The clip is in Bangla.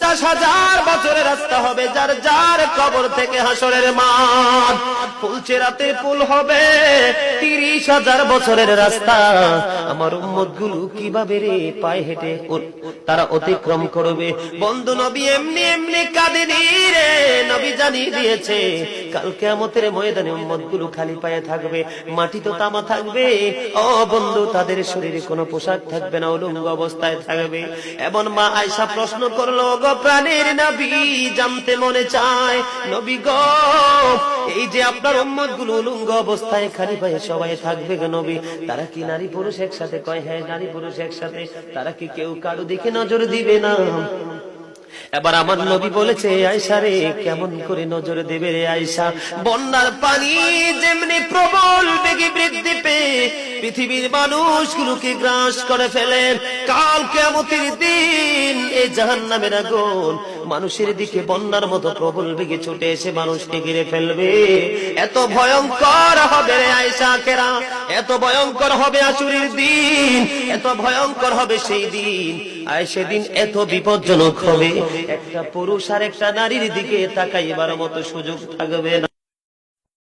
50,000 বছরের রাস্তা হবে, যার যার কবর থেকে হাসরের মাঠ। ফুলচেরাতে পুল হবে 30,000 বছরের রাস্তা। আমার উম্মতগুলো কিভাবে রে পায়ে হেঁটে তারা অতিক্রম করবে? বন্ধু নবী এমনি এমনি কাঁদেনি রে, নবী জানিয়ে দিয়েছে কাল কিয়ামতের ময়দানে উম্মতগুলো খালি পায়ে থাকবে, মাটি তো তামা থাকবে। ও বন্ধু, তাদের শরীরে কোনো পোশাক থাকবে না, উলঙ্গ অবস্থায় থাকবে। এবং মা আয়েশা প্রশ্ন করলো, গো প্রাণের নবী, জানতে মনে চায় নবী গো, এই যে আপনার উম্মতগুলো উলঙ্গ অবস্থায় খালি পায়ে সবাই থাকবে গো নবী, তারা কি নারী পুরুষ একসাথে? কয় হ্যাঁ, নারী পুরুষ একসাথে। তারা কি কেউ কারো দিকে নজর দিবে না? এবার আমার নবী বলেছে, আয়েশা রে, কেমন করে নজর দেবে রে আয়েশা? বন্যার পানি যেমনি প্রবল বেগে বৃদ্ধি পেয়ে পৃথিবীর মানুষগুলোকে গ্রাস করে ফেলে, কাল কিয়ামতের দিন এই জাহান্নামের আগুন মানুষের দিকে বন্যার মতো প্রবল বেগে ছুটে এসে মানুষকে ঘিরে ফেলবে। এত ভয়ঙ্কর হবে রে আয়েশা কেরা, এত ভয়ঙ্কর হবে আসরের দিন, এত ভয়ঙ্কর হবে সেই দিন। আর সেদিন এত বিপজ্জনক হবে, একটা পুরুষ আর একটা নারীর দিকে তাকাইবার মতো সুযোগ থাকবে না।